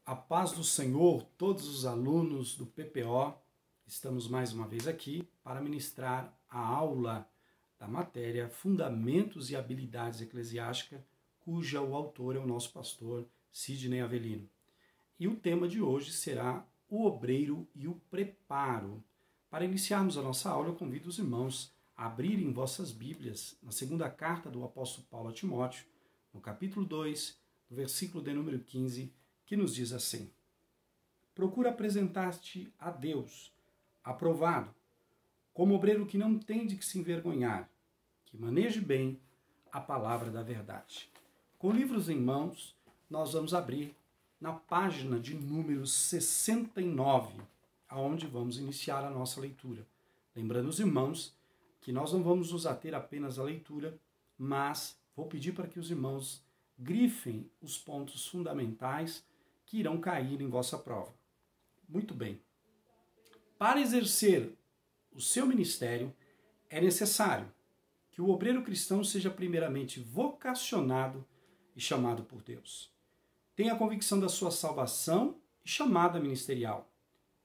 A paz do Senhor, todos os alunos do PPO, estamos mais uma vez aqui para ministrar a aula da matéria Fundamentos e Habilidades Eclesiásticas, cuja o autor é o nosso pastor Sidney Avelino. E o tema de hoje será o obreiro e o preparo. Para iniciarmos a nossa aula, eu convido os irmãos a abrirem vossas Bíblias na segunda carta do apóstolo Paulo a Timóteo, no capítulo 2, no versículo de número 15, que nos diz assim: procura apresentar-te a Deus, aprovado, como obreiro que não tem de que se envergonhar, que maneje bem a palavra da verdade. Com livros em mãos, nós vamos abrir na página de número 69, aonde vamos iniciar a nossa leitura. Lembrando os irmãos que nós não vamos nos ater apenas à leitura, mas vou pedir para que os irmãos grifem os pontos fundamentais que irão cair em vossa prova. Muito bem. Para exercer o seu ministério, é necessário que o obreiro cristão seja primeiramente vocacionado e chamado por Deus. Tenha a convicção da sua salvação e chamada ministerial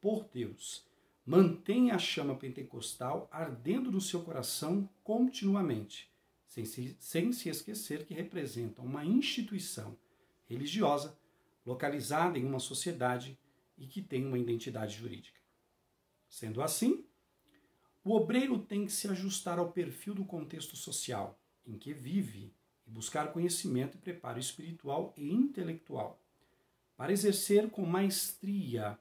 por Deus. Mantenha a chama pentecostal ardendo no seu coração continuamente, sem se esquecer que representa uma instituição religiosa localizada em uma sociedade e que tem uma identidade jurídica. Sendo assim, o obreiro tem que se ajustar ao perfil do contexto social em que vive e buscar conhecimento e preparo espiritual e intelectual para exercer com maestria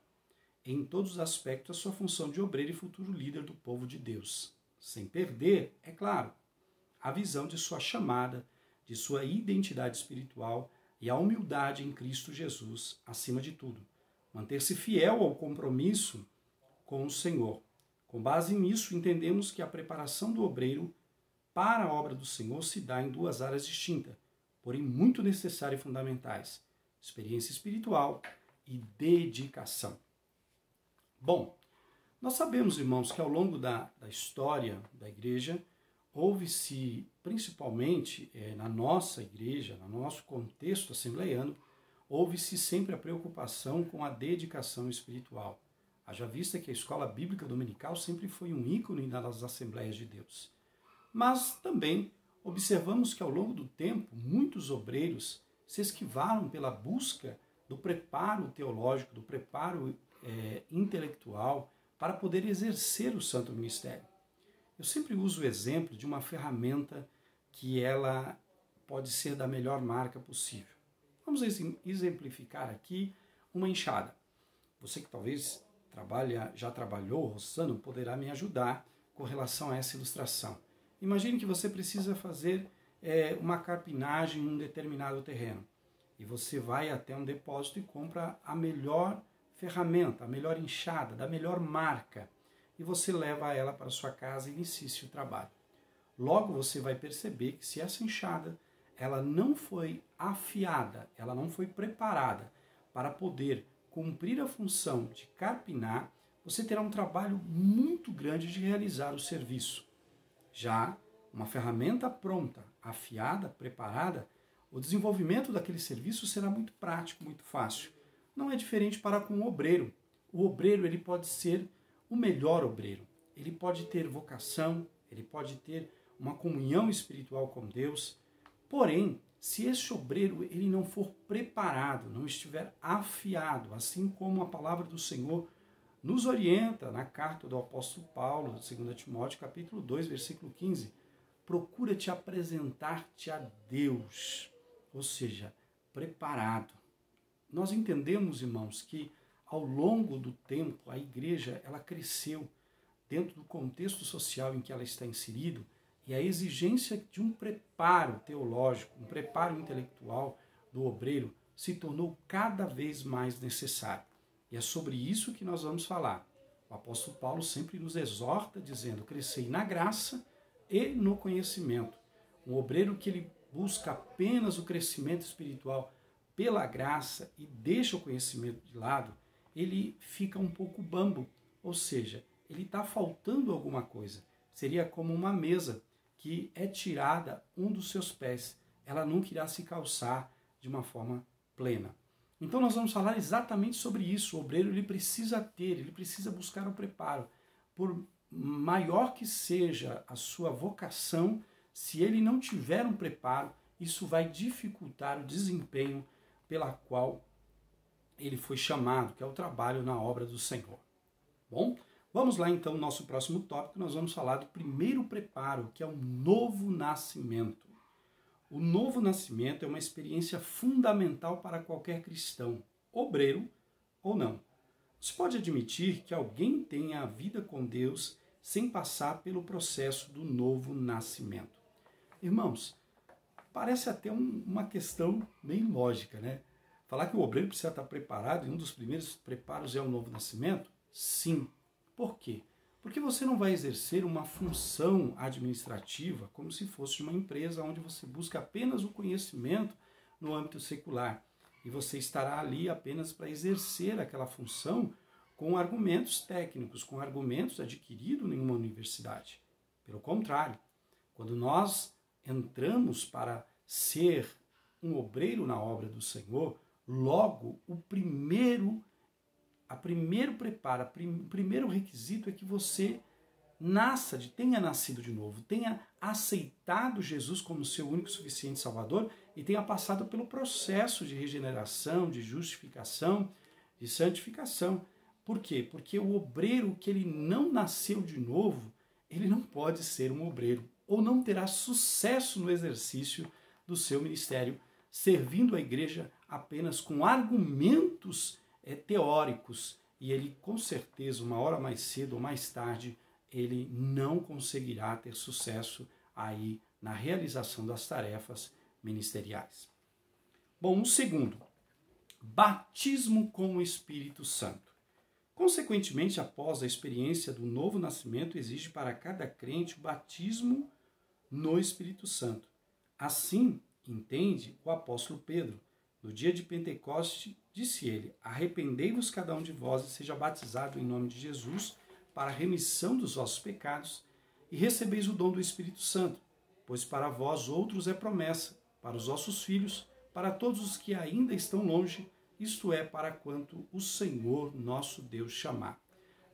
em todos os aspectos a sua função de obreiro e futuro líder do povo de Deus, sem perder, é claro, a visão de sua chamada, de sua identidade espiritual e a humildade em Cristo Jesus, acima de tudo. Manter-se fiel ao compromisso com o Senhor. Com base nisso, entendemos que a preparação do obreiro para a obra do Senhor se dá em duas áreas distintas, porém muito necessárias e fundamentais: experiência espiritual e dedicação. Bom, nós sabemos, irmãos, que ao longo da história da igreja, houve-se, principalmente na nossa igreja, no nosso contexto assembleiano, houve-se sempre a preocupação com a dedicação espiritual. Haja vista que a escola bíblica dominical sempre foi um ícone das Assembleias de Deus. Mas também observamos que ao longo do tempo, muitos obreiros se esquivaram pela busca do preparo teológico, do preparo intelectual para poder exercer o santo ministério. Eu sempre uso o exemplo de uma ferramenta que ela pode ser da melhor marca possível. Vamos exemplificar aqui uma enxada. Você que talvez já trabalhou roçando, poderá me ajudar com relação a essa ilustração. Imagine que você precisa fazer uma carpinagem em um determinado terreno. E você vai até um depósito e compra a melhor ferramenta, a melhor enxada, da melhor marca. E você leva ela para sua casa e inicia o trabalho. Logo você vai perceber que se essa enxada ela não foi afiada, ela não foi preparada para poder cumprir a função de carpinar, você terá um trabalho muito grande de realizar o serviço. Já uma ferramenta pronta, afiada, preparada, o desenvolvimento daquele serviço será muito prático, muito fácil. Não é diferente para com o obreiro. O obreiro ele pode ser o melhor obreiro. Ele pode ter vocação, ele pode ter uma comunhão espiritual com Deus. Porém, se esse obreiro ele não for preparado, não estiver afiado, assim como a palavra do Senhor nos orienta na carta do apóstolo Paulo, 2 Timóteo, capítulo 2, versículo 15, procura te apresentar-te a Deus, ou seja, preparado. Nós entendemos, irmãos, que ao longo do tempo a igreja ela cresceu dentro do contexto social em que ela está inserida, e a exigência de um preparo teológico, um preparo intelectual do obreiro se tornou cada vez mais necessário. E é sobre isso que nós vamos falar. O apóstolo Paulo sempre nos exorta dizendo: crescei na graça e no conhecimento. Um obreiro que ele busca apenas o crescimento espiritual pela graça e deixa o conhecimento de lado, ele fica um pouco bambo, ou seja, ele está faltando alguma coisa. Seria como uma mesa que é tirada um dos seus pés, ela nunca irá se calçar de uma forma plena. Então nós vamos falar exatamente sobre isso. O obreiro ele precisa buscar o preparo. Por maior que seja a sua vocação, se ele não tiver um preparo, isso vai dificultar o desempenho pela qual ele foi chamado, que é o trabalho na obra do Senhor. Bom, vamos lá então, nosso próximo tópico, nós vamos falar do primeiro preparo, que é o novo nascimento. O novo nascimento é uma experiência fundamental para qualquer cristão, obreiro ou não. Você pode admitir que alguém tenha a vida com Deus sem passar pelo processo do novo nascimento. Irmãos, parece até uma questão bem lógica, né? Falar que o obreiro precisa estar preparado, e um dos primeiros preparos é o novo nascimento? Sim. Por quê? Porque você não vai exercer uma função administrativa como se fosse uma empresa onde você busca apenas o conhecimento no âmbito secular. E você estará ali apenas para exercer aquela função com argumentos técnicos, com argumentos adquiridos em uma universidade. Pelo contrário, quando nós entramos para ser um obreiro na obra do Senhor, logo o primeiro preparo, o primeiro requisito é que você tenha nascido de novo, tenha aceitado Jesus como seu único e suficiente Salvador e tenha passado pelo processo de regeneração, de justificação, de santificação. Por quê? Porque o obreiro que ele não nasceu de novo, ele não pode ser um obreiro ou não terá sucesso no exercício do seu ministério, servindo a igreja apenas com argumentos teóricos, e ele com certeza, uma hora mais cedo ou mais tarde, ele não conseguirá ter sucesso aí na realização das tarefas ministeriais. Bom, um segundo, batismo com o Espírito Santo. Consequentemente, após a experiência do novo nascimento, exige para cada crente o batismo no Espírito Santo. Assim, entende o apóstolo Pedro. No dia de Pentecoste, disse ele: arrependei-vos cada um de vós e seja batizado em nome de Jesus para a remissão dos vossos pecados e recebeis o dom do Espírito Santo, pois para vós outros é promessa, para os vossos filhos, para todos os que ainda estão longe, isto é, para quanto o Senhor nosso Deus chamar.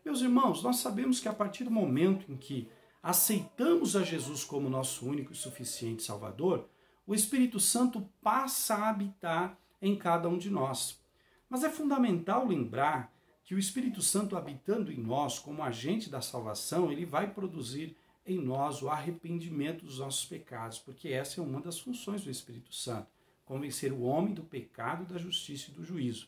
Meus irmãos, nós sabemos que a partir do momento em que aceitamos a Jesus como nosso único e suficiente Salvador, o Espírito Santo passa a habitar em cada um de nós. Mas é fundamental lembrar que o Espírito Santo habitando em nós como agente da salvação, ele vai produzir em nós o arrependimento dos nossos pecados, porque essa é uma das funções do Espírito Santo, convencer o homem do pecado, da justiça e do juízo.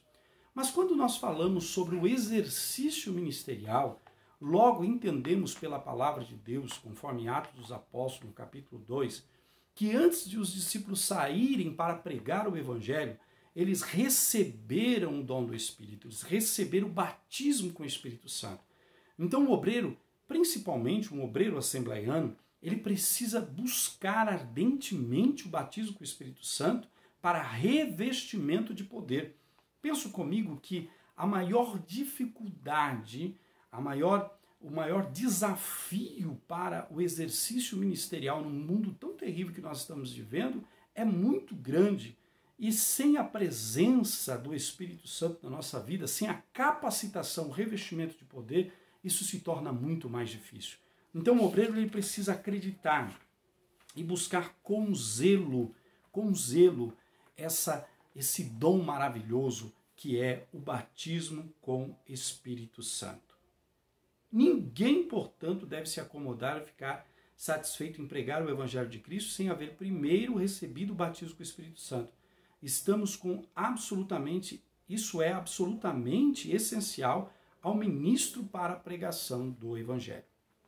Mas quando nós falamos sobre o exercício ministerial, logo entendemos pela palavra de Deus, conforme Atos dos Apóstolos, no capítulo 2, que antes de os discípulos saírem para pregar o Evangelho, eles receberam o dom do Espírito, eles receberam o batismo com o Espírito Santo. Então o obreiro, principalmente um obreiro assembleiano, ele precisa buscar ardentemente o batismo com o Espírito Santo para revestimento de poder. Penso comigo que a maior dificuldade, o maior desafio para o exercício ministerial num mundo tão terrível que nós estamos vivendo é muito grande. E sem a presença do Espírito Santo na nossa vida, sem a capacitação, o revestimento de poder, isso se torna muito mais difícil. Então o obreiro ele precisa acreditar e buscar com zelo esse dom maravilhoso que é o batismo com Espírito Santo. Ninguém, portanto, deve se acomodar a ficar satisfeito em pregar o Evangelho de Cristo sem haver primeiro recebido o batismo com o Espírito Santo. Isso é absolutamente essencial ao ministro para a pregação do Evangelho.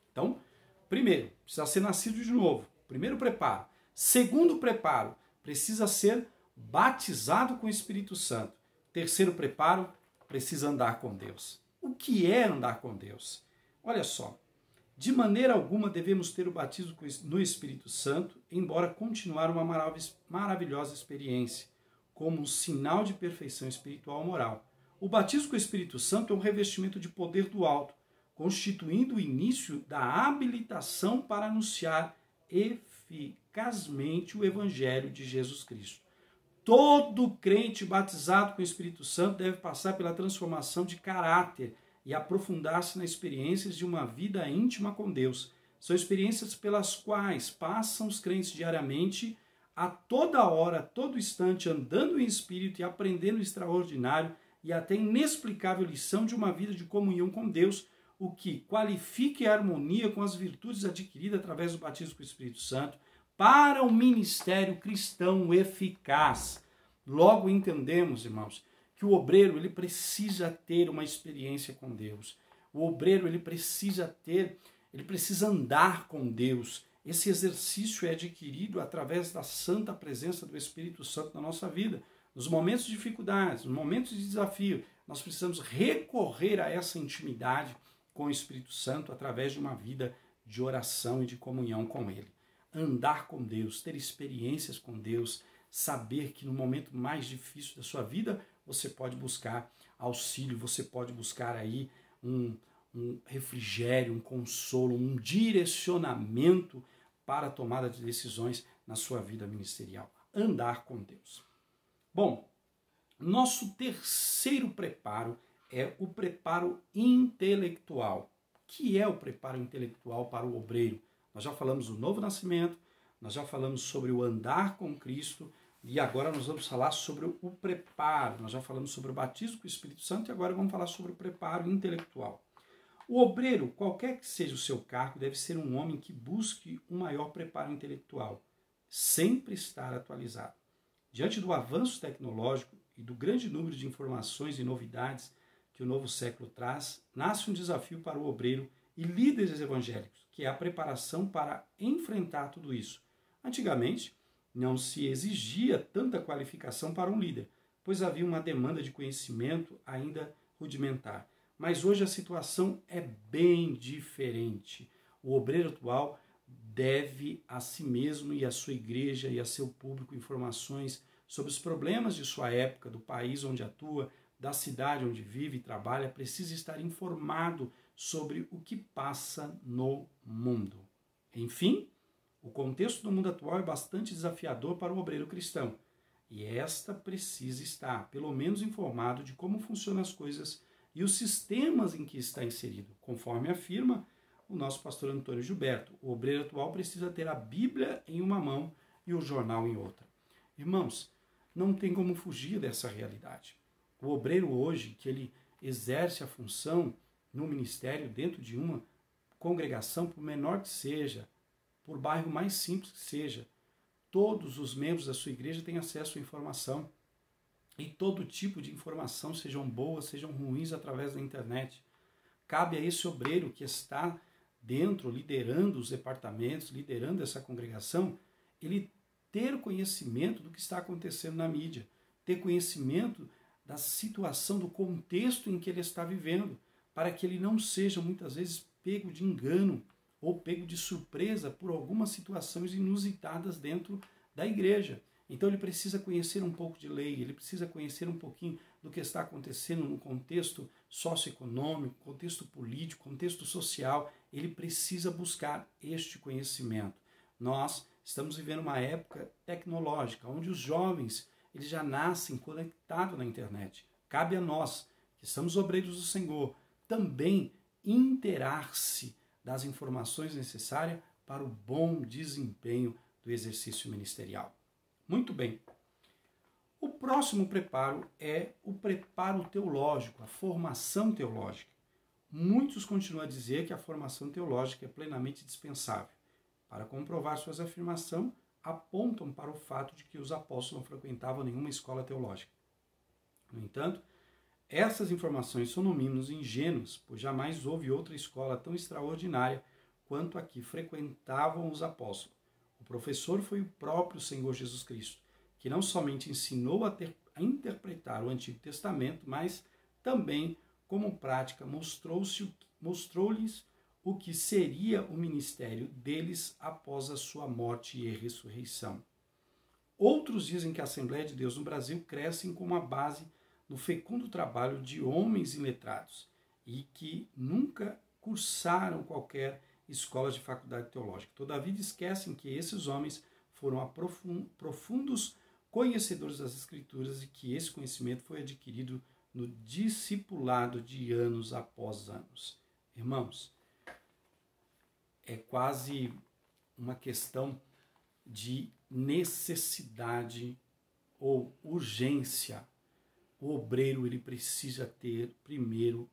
Então, primeiro, precisa ser nascido de novo. Primeiro preparo. Segundo preparo, precisa ser batizado com o Espírito Santo. Terceiro preparo, precisa andar com Deus. O que é andar com Deus? Olha só, de maneira alguma devemos ter o batismo no Espírito Santo, embora continuar uma maravilhosa experiência, como um sinal de perfeição espiritual e moral. O batismo com o Espírito Santo é um revestimento de poder do alto, constituindo o início da habilitação para anunciar eficazmente o Evangelho de Jesus Cristo. Todo crente batizado com o Espírito Santo deve passar pela transformação de caráter e aprofundar-se nas experiências de uma vida íntima com Deus. São experiências pelas quais passam os crentes diariamente, a toda hora, a todo instante, andando em espírito e aprendendo o extraordinário e até inexplicável lição de uma vida de comunhão com Deus, o que qualifica a harmonia com as virtudes adquiridas através do batismo com o Espírito Santo para um ministério cristão eficaz. Logo entendemos, irmãos, que o obreiro ele precisa ter uma experiência com Deus. O obreiro ele precisa andar com Deus. Esse exercício é adquirido através da santa presença do Espírito Santo na nossa vida. Nos momentos de dificuldades, nos momentos de desafio, nós precisamos recorrer a essa intimidade com o Espírito Santo através de uma vida de oração e de comunhão com Ele. Andar com Deus, ter experiências com Deus, saber que no momento mais difícil da sua vida, você pode buscar auxílio, você pode buscar aí um refrigério, um consolo, um direcionamento para a tomada de decisões na sua vida ministerial. Andar com Deus. Bom, nosso terceiro preparo é o preparo intelectual. O que é o preparo intelectual para o obreiro? Nós já falamos do novo nascimento, nós já falamos sobre o andar com Cristo e agora nós vamos falar sobre o preparo. Nós já falamos sobre o batismo com o Espírito Santo e agora vamos falar sobre o preparo intelectual. O obreiro, qualquer que seja o seu cargo, deve ser um homem que busque um maior preparo intelectual, sempre estar atualizado. Diante do avanço tecnológico e do grande número de informações e novidades que o novo século traz, nasce um desafio para o obreiro e líderes evangélicos, que é a preparação para enfrentar tudo isso. Antigamente, não se exigia tanta qualificação para um líder, pois havia uma demanda de conhecimento ainda rudimentar. Mas hoje a situação é bem diferente. O obreiro atual deve a si mesmo e à sua igreja e a seu público informações sobre os problemas de sua época, do país onde atua, da cidade onde vive e trabalha, precisa estar informado sobre o que passa no mundo. Enfim, o contexto do mundo atual é bastante desafiador para o obreiro cristão, e esta precisa estar, pelo menos, informado de como funcionam as coisas e os sistemas em que está inserido, conforme afirma o nosso pastor Antônio Gilberto. O obreiro atual precisa ter a Bíblia em uma mão e o jornal em outra. Irmãos, não tem como fugir dessa realidade. O obreiro hoje, que ele exerce a função no ministério dentro de uma congregação, por menor que seja, por bairro mais simples que seja, todos os membros da sua igreja têm acesso à informação. E todo tipo de informação, sejam boas, sejam ruins, através da internet. Cabe a esse obreiro que está dentro, liderando os departamentos, liderando essa congregação, ele ter conhecimento do que está acontecendo na mídia, ter conhecimento da situação, do contexto em que ele está vivendo, para que ele não seja muitas vezes pego de engano ou pego de surpresa por algumas situações inusitadas dentro da igreja. Então ele precisa conhecer um pouco de lei, ele precisa conhecer um pouquinho do que está acontecendo no contexto socioeconômico, contexto político, contexto social. Ele precisa buscar este conhecimento. Nós estamos vivendo uma época tecnológica, onde os jovens eles já nascem conectados na internet. Cabe a nós, que somos obreiros do Senhor, também inteirar-se das informações necessárias para o bom desempenho do exercício ministerial. Muito bem. O próximo preparo é o preparo teológico, a formação teológica. Muitos continuam a dizer que a formação teológica é plenamente dispensável. Para comprovar suas afirmações, apontam para o fato de que os apóstolos não frequentavam nenhuma escola teológica. No entanto, essas informações são no mínimo ingênuas, pois jamais houve outra escola tão extraordinária quanto a que frequentavam os apóstolos. O professor foi o próprio Senhor Jesus Cristo, que não somente ensinou a interpretar o Antigo Testamento, mas também, como prática, mostrou-lhes o que seria o ministério deles após a sua morte e ressurreição. Outros dizem que a Assembleia de Deus no Brasil cresce com uma base no fecundo trabalho de homens iletrados e que nunca cursaram qualquer escola de faculdade teológica. Todavia esquecem que esses homens foram profundos conhecedores das Escrituras, e que esse conhecimento foi adquirido no discipulado de anos após anos. Irmãos, é quase uma questão de necessidade ou urgência. O obreiro, ele precisa ter primeiro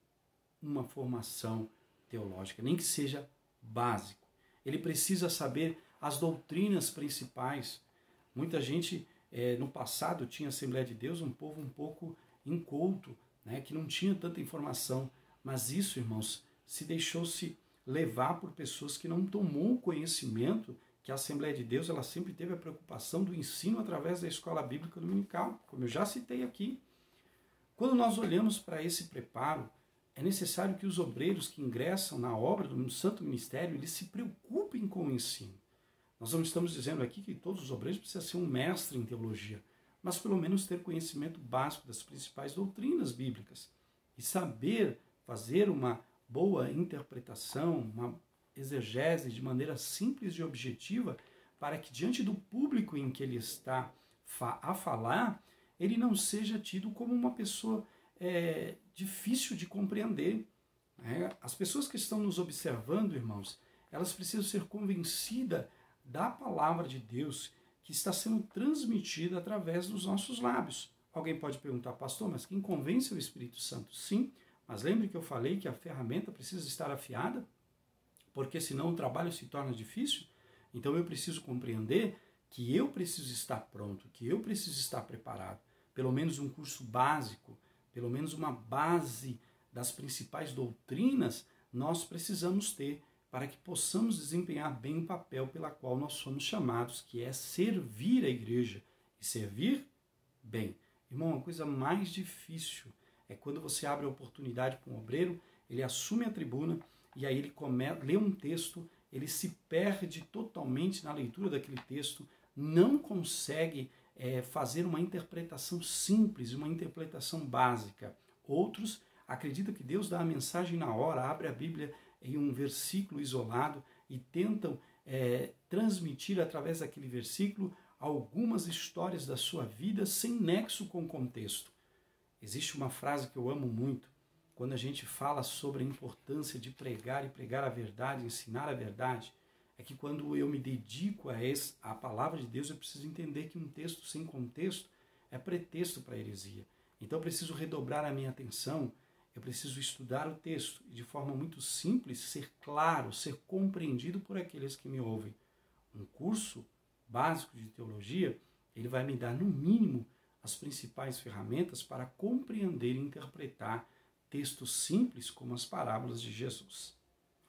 uma formação teológica, nem que seja básico. Ele precisa saber as doutrinas principais. Muita gente no passado tinha Assembleia de Deus, um povo um pouco inculto, né, que não tinha tanta informação, mas isso, irmãos, se deixou-se levar por pessoas que não tomou o conhecimento que a Assembleia de Deus ela sempre teve a preocupação do ensino através da escola bíblica dominical, como eu já citei aqui. Quando nós olhamos para esse preparo, é necessário que os obreiros que ingressam na obra do Santo Ministério, eles se preocupem com o ensino. Nós não estamos dizendo aqui que todos os obreiros precisam ser um mestre em teologia, mas pelo menos ter conhecimento básico das principais doutrinas bíblicas e saber fazer uma boa interpretação, uma exegese de maneira simples e objetiva, para que diante do público em que ele está a falar, ele não seja tido como uma pessoa difícil de compreender. As pessoas que estão nos observando, irmãos, elas precisam ser convencidas da palavra de Deus que está sendo transmitida através dos nossos lábios. Alguém pode perguntar, pastor, mas quem convence é o Espírito Santo? Sim, mas lembre que eu falei que a ferramenta precisa estar afiada, porque senão o trabalho se torna difícil. Então eu preciso compreender que eu preciso estar pronto, que eu preciso estar preparado. Pelo menos um curso básico, pelo menos uma base das principais doutrinas, nós precisamos ter para que possamos desempenhar bem o papel pela qual nós somos chamados, que é servir a igreja. E servir bem. Irmão, a coisa mais difícil é quando você abre a oportunidade para um obreiro, ele assume a tribuna e aí ele lê um texto, ele se perde totalmente na leitura daquele texto, não consegue fazer uma interpretação simples, uma interpretação básica. Outros acreditam que Deus dá a mensagem na hora, abre a Bíblia em um versículo isolado e tentam transmitir através daquele versículo algumas histórias da sua vida sem nexo com o contexto. Existe uma frase que eu amo muito, quando a gente fala sobre a importância de pregar e pregar a verdade, ensinar a verdade, é que quando eu me dedico a palavra de Deus, eu preciso entender que um texto sem contexto é pretexto para heresia. Então eu preciso redobrar a minha atenção, eu preciso estudar o texto e de forma muito simples, ser claro, ser compreendido por aqueles que me ouvem. Um curso básico de teologia, ele vai me dar no mínimo as principais ferramentas para compreender e interpretar textos simples como as parábolas de Jesus.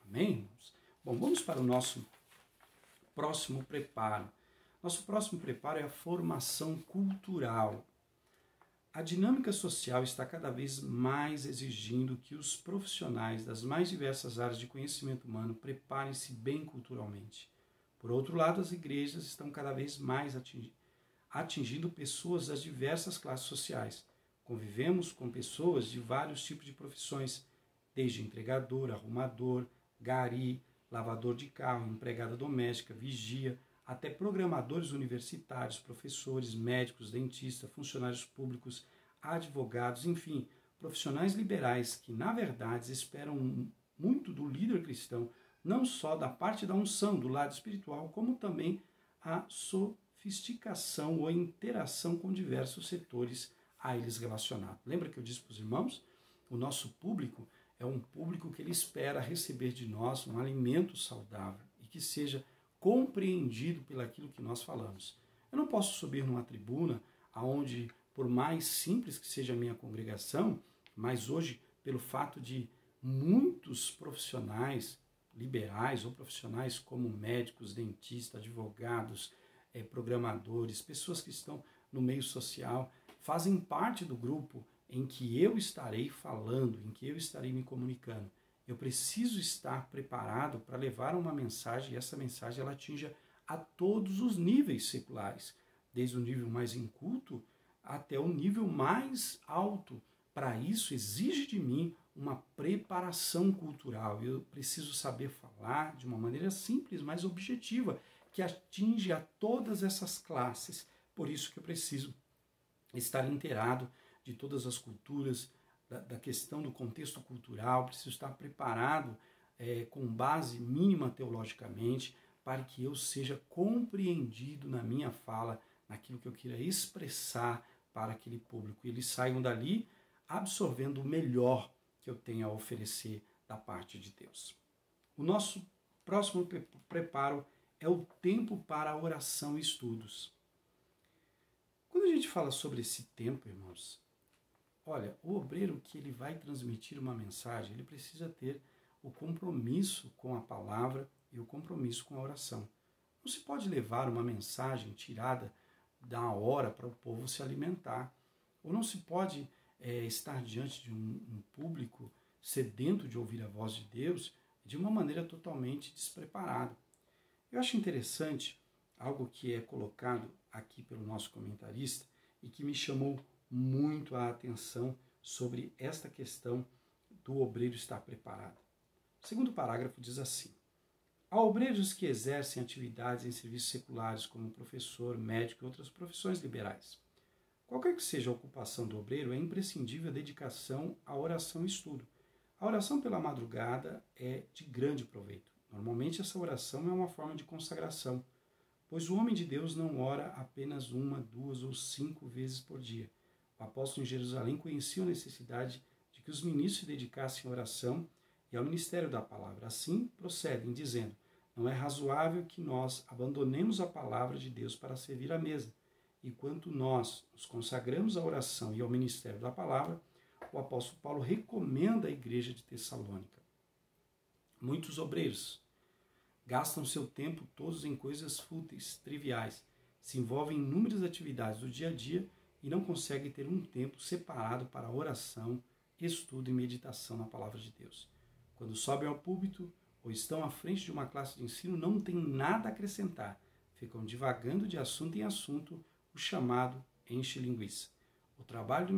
Amém, irmãos? Bom, vamos para o nosso próximo preparo. Nosso próximo preparo é a formação cultural. A dinâmica social está cada vez mais exigindo que os profissionais das mais diversas áreas de conhecimento humano preparem-se bem culturalmente. Por outro lado, as igrejas estão cada vez mais atingindo pessoas das diversas classes sociais. Convivemos com pessoas de vários tipos de profissões, desde entregador, arrumador, gari, lavador de carro, empregada doméstica, vigia, até programadores universitários, professores, médicos, dentistas, funcionários públicos, advogados, enfim, profissionais liberais que, na verdade, esperam muito do líder cristão, não só da parte da unção, do lado espiritual, como também a sofisticação ou interação com diversos setores a eles relacionados. Lembra que eu disse para os irmãos? O nosso público é um público que ele espera receber de nós um alimento saudável e que seja compreendido pelaquilo que nós falamos. Eu não posso subir numa tribuna onde, por mais simples que seja a minha congregação, mas hoje, pelo fato de muitos profissionais liberais ou profissionais como médicos, dentistas, advogados, programadores, pessoas que estão no meio social, fazem parte do grupo em que eu estarei falando, em que eu estarei me comunicando. Eu preciso estar preparado para levar uma mensagem, e essa mensagem ela atinja a todos os níveis seculares, desde o nível mais inculto até o nível mais alto. Para isso, exige de mim uma preparação cultural. Eu preciso saber falar de uma maneira simples, mas objetiva, que atinge a todas essas classes. Por isso que eu preciso estar inteirado de todas as culturas, da questão do contexto cultural, preciso estar preparado com base mínima teologicamente, para que eu seja compreendido na minha fala, naquilo que eu queira expressar para aquele público. E eles saiam dali absorvendo o melhor que eu tenho a oferecer da parte de Deus. O nosso próximo preparo é o tempo para a oração e estudos. Quando a gente fala sobre esse tempo, irmãos, olha, o obreiro que ele vai transmitir uma mensagem, ele precisa ter o compromisso com a palavra e o compromisso com a oração. Não se pode levar uma mensagem tirada da hora para o povo se alimentar. Ou não se pode estar diante de um público sedento de ouvir a voz de Deus de uma maneira totalmente despreparada. Eu acho interessante algo que é colocado aqui pelo nosso comentarista e que me chamou muito a atenção sobre esta questão do obreiro estar preparado. O segundo parágrafo diz assim: há obreiros que exercem atividades em serviços seculares como professor, médico e outras profissões liberais. Qualquer que seja a ocupação do obreiro, é imprescindível a dedicação à oração e estudo. A oração pela madrugada é de grande proveito. Normalmente essa oração é uma forma de consagração, pois o homem de Deus não ora apenas 1, 2 ou 5 vezes por dia. O apóstolo em Jerusalém conhecia a necessidade de que os ministros se dedicassem à oração e ao ministério da palavra. Assim, procedem dizendo: não é razoável que nós abandonemos a palavra de Deus para servir à mesa. Enquanto nós nos consagramos à oração e ao ministério da palavra, o apóstolo Paulo recomenda à igreja de Tessalônica. Muitos obreiros gastam seu tempo todos em coisas fúteis, triviais, se envolvem em inúmeras atividades do dia a dia e não conseguem ter um tempo separado para oração, estudo e meditação na palavra de Deus. Quando sobem ao púlpito ou estão à frente de uma classe de ensino, não têm nada a acrescentar. Ficam divagando de assunto em assunto, o chamado enche linguiça. O trabalho do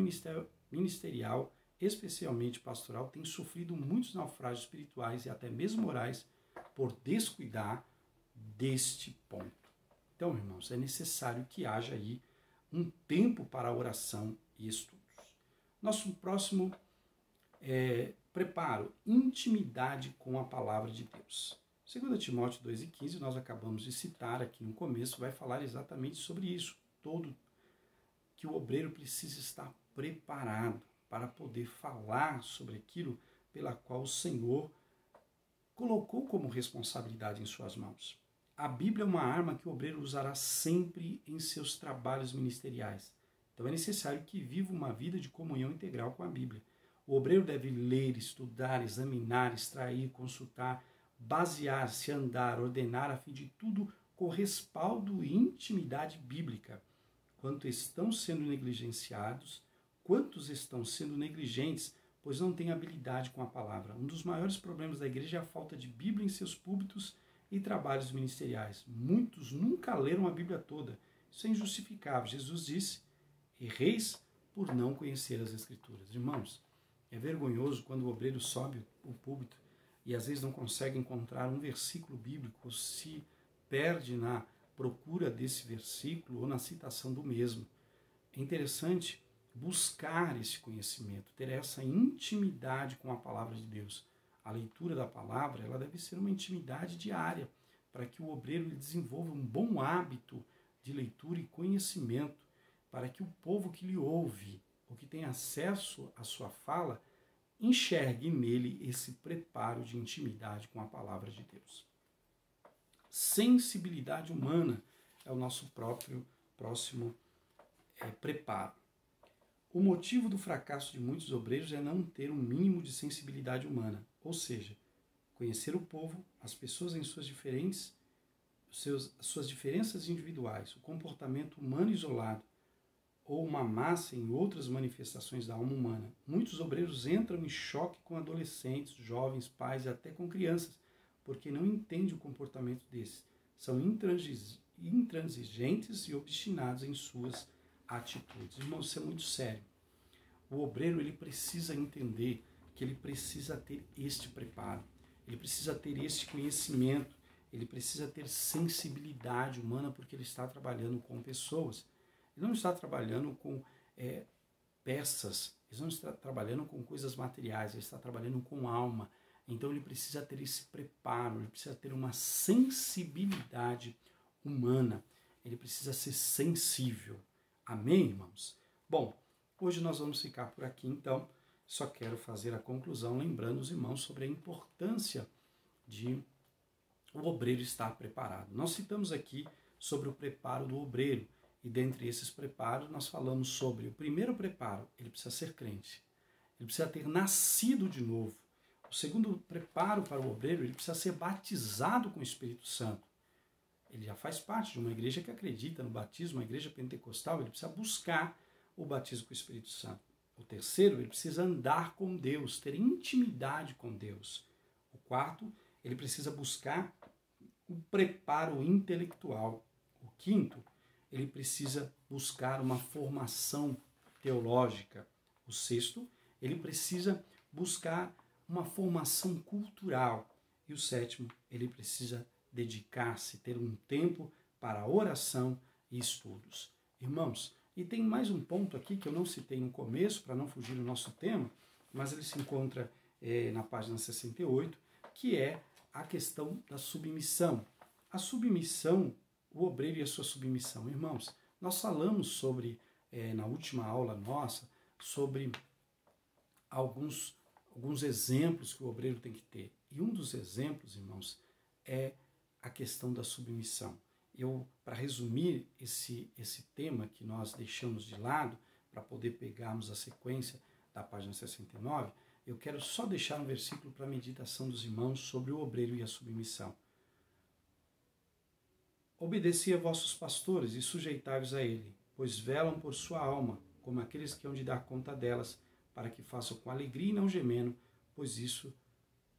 ministerial, especialmente pastoral, tem sofrido muitos naufrágios espirituais e até mesmo morais por descuidar deste ponto. Então, irmãos, é necessário que haja aí um tempo para a oração e estudos. Nosso próximo preparo, intimidade com a palavra de Deus. 2 Timóteo 2,15, nós acabamos de citar aqui no começo, vai falar exatamente sobre isso. Que o obreiro precisa estar preparado para poder falar sobre aquilo pela qual o Senhor colocou como responsabilidade em suas mãos. A Bíblia é uma arma que o obreiro usará sempre em seus trabalhos ministeriais. Então é necessário que viva uma vida de comunhão integral com a Bíblia. O obreiro deve ler, estudar, examinar, extrair, consultar, basear-se, andar, ordenar, a fim de tudo com respaldo e intimidade bíblica. Quantos estão sendo negligenciados, quantos estão sendo negligentes, pois não têm habilidade com a palavra. Um dos maiores problemas da igreja é a falta de Bíblia em seus púlpitos e trabalhos ministeriais. Muitos nunca leram a Bíblia toda. Isso é injustificável. Jesus disse: erreis por não conhecer as Escrituras. Irmãos, é vergonhoso quando o obreiro sobe o púlpito e às vezes não consegue encontrar um versículo bíblico, ou se perde na procura desse versículo ou na citação do mesmo. É interessante buscar esse conhecimento, ter essa intimidade com a palavra de Deus. A leitura da palavra, ela deve ser uma intimidade diária, para que o obreiro desenvolva um bom hábito de leitura e conhecimento, para que o povo que lhe ouve, ou que tem acesso à sua fala, enxergue nele esse preparo de intimidade com a palavra de Deus. Sensibilidade humana é o nosso próximo preparo. O motivo do fracasso de muitos obreiros é não ter um mínimo de sensibilidade humana, ou seja, conhecer o povo, as pessoas em suas diferenças individuais, o comportamento humano isolado, ou uma massa em outras manifestações da alma humana. Muitos obreiros entram em choque com adolescentes, jovens, pais e até com crianças, porque não entendem o comportamento desses. São intransigentes e obstinados em suas atitudes. Irmãos, isso é muito sério. O obreiro, ele precisa entender que ele precisa ter este preparo, ele precisa ter este conhecimento, ele precisa ter sensibilidade humana, porque ele está trabalhando com pessoas. Ele não está trabalhando com peças, ele não está trabalhando com coisas materiais, ele está trabalhando com alma. Então ele precisa ter esse preparo, ele precisa ter uma sensibilidade humana, ele precisa ser sensível. Amém, irmãos? Bom, hoje nós vamos ficar por aqui, então. Só quero fazer a conclusão, lembrando os irmãos sobre a importância de o obreiro estar preparado. Nós citamos aqui sobre o preparo do obreiro, e dentre esses preparos nós falamos sobre o primeiro preparo, ele precisa ser crente, ele precisa ter nascido de novo. O segundo preparo para o obreiro, ele precisa ser batizado com o Espírito Santo. Ele já faz parte de uma igreja que acredita no batismo, uma igreja pentecostal, ele precisa buscar o batismo com o Espírito Santo. O terceiro, ele precisa andar com Deus, ter intimidade com Deus. O quarto, ele precisa buscar o preparo intelectual. O quinto, ele precisa buscar uma formação teológica. O sexto, ele precisa buscar uma formação cultural. E o sétimo, ele precisa dedicar-se, ter um tempo para oração e estudos. Irmãos, e tem mais um ponto aqui que eu não citei no começo, para não fugir do nosso tema, mas ele se encontra na página 68, que é a questão da submissão. A submissão, o obreiro e a sua submissão. Irmãos, nós falamos sobre, na última aula nossa, sobre alguns exemplos que o obreiro tem que ter. E um dos exemplos, irmãos, é a questão da submissão. Para resumir esse tema que nós deixamos de lado, para poder pegarmos a sequência da página 69, eu quero só deixar um versículo para a meditação dos irmãos sobre o obreiro e a submissão. Obedeci a vossos pastores e sujeitai-vos a ele, pois velam por sua alma, como aqueles que hão de dar conta delas, para que façam com alegria e não gemendo, pois isso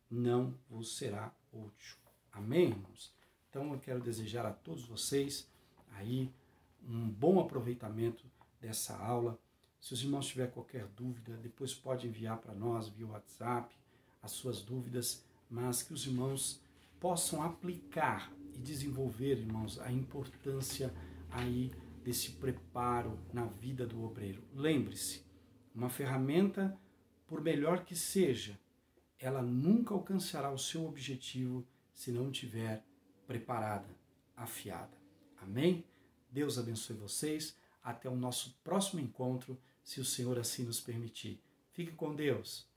não vos será útil. Amém, irmãos? Então eu quero desejar a todos vocês aí um bom aproveitamento dessa aula. Se os irmãos tiverem qualquer dúvida, depois pode enviar para nós via WhatsApp as suas dúvidas, mas que os irmãos possam aplicar e desenvolver, irmãos, a importância aí desse preparo na vida do obreiro. Lembre-se, uma ferramenta, por melhor que seja, ela nunca alcançará o seu objetivo se não tiver preparada, afiada. Amém? Deus abençoe vocês. Até o nosso próximo encontro, se o Senhor assim nos permitir. Fique com Deus.